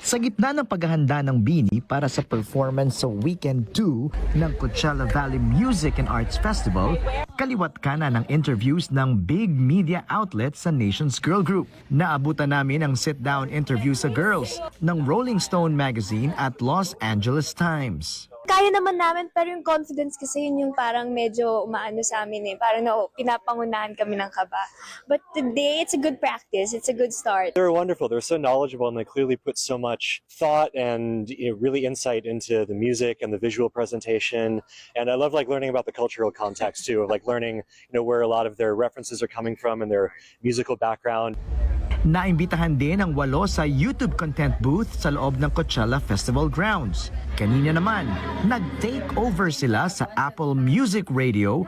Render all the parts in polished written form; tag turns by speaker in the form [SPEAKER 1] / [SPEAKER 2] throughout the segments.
[SPEAKER 1] Sa gitna ng paghahanda ng BINI para sa performance sa Weekend 2 ng Coachella Valley Music and Arts Festival, kaliwat kanan ng interviews ng big media outlets sa Nation's Girl Group. Naabutan namin ang sit-down interview sa girls ng Rolling Stone Magazine at Los Angeles Times.
[SPEAKER 2] Kaya naman namin, pero yung confidence kasi yun yung parang medyo umaano sa amin eh. Parang pinapangunahan kami ng kaba. But today, it's a good practice. It's a good start.
[SPEAKER 3] They're wonderful. They're so knowledgeable, and they clearly put so much thought and really insight into the music and the visual presentation. And I love learning about the cultural context too, of learning where a lot of their references are coming from and their musical background.
[SPEAKER 1] Naimbitahan din ang 8 sa YouTube content booth sa loob ng Coachella Festival grounds. Kanina naman, nag-take over sila sa Apple Music Radio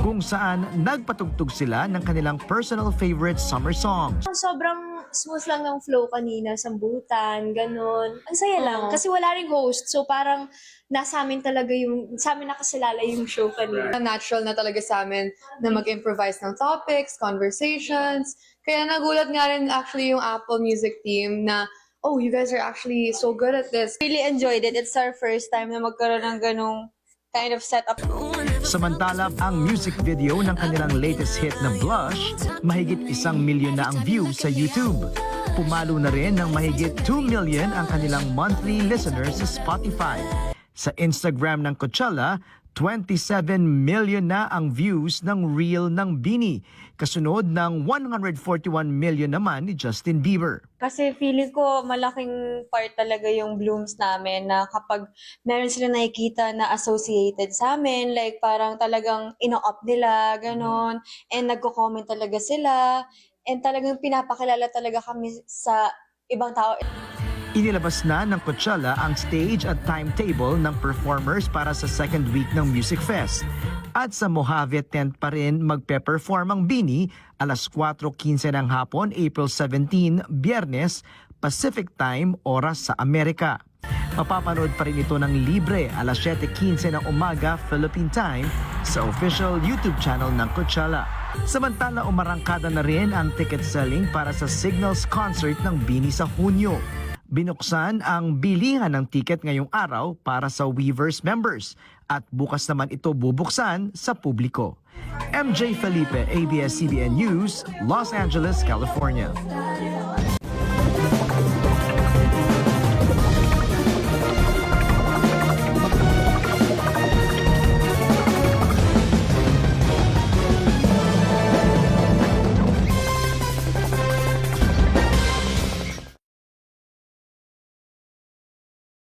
[SPEAKER 1] kung saan nagpatugtog sila ng kanilang personal favorite summer songs.
[SPEAKER 2] Sobrang smooth lang ng flow kanina, sambutan, ganun. Ang saya lang, kasi wala ring host. So parang sa amin nakasalala yung show kanina.
[SPEAKER 4] Natural na talaga sa amin na mag-improvise ng topics, conversations. Kaya nagulat nga rin actually yung Apple Music team na, oh, you guys are actually so good at this.
[SPEAKER 5] Really enjoyed it. It's our first time na magkaroon ng ganong kind of setup.
[SPEAKER 1] Samantala, ang music video ng kanilang latest hit na Blush, mahigit 1 milyon na ang views sa YouTube. Pumalo na rin ng mahigit 2 million ang kanilang monthly listeners sa Spotify. Sa Instagram ng Coachella, 27 million na ang views ng reel ng BINI, kasunod ng 141 million naman ni Justin Bieber.
[SPEAKER 5] Kasi feeling ko malaking part talaga yung blooms namin na kapag meron sila nakikita na associated sa amin, like parang talagang ino-up nila, ganon, and nagko-comment talaga sila, and talagang pinapakilala talaga kami sa ibang tao.
[SPEAKER 1] Inilabas na ng Coachella ang stage at timetable ng performers para sa second week ng Music Fest. At sa Mojave tent pa rin magpe-perform ang BINI alas 4:15 ng hapon, April 17, Biyernes, Pacific Time, oras sa Amerika. Mapapanood pa rin ito ng libre alas 7:15 ng umaga, Philippine Time, sa official YouTube channel ng Coachella. Samantala, umarangkada na rin ang ticket selling para sa Signals concert ng BINI sa Hunyo. Binuksan ang bilihan ng ticket ngayong araw para sa Weavers members at bukas naman ito bubuksan sa publiko. MJ Felipe, ABS-CBN News, Los Angeles, California.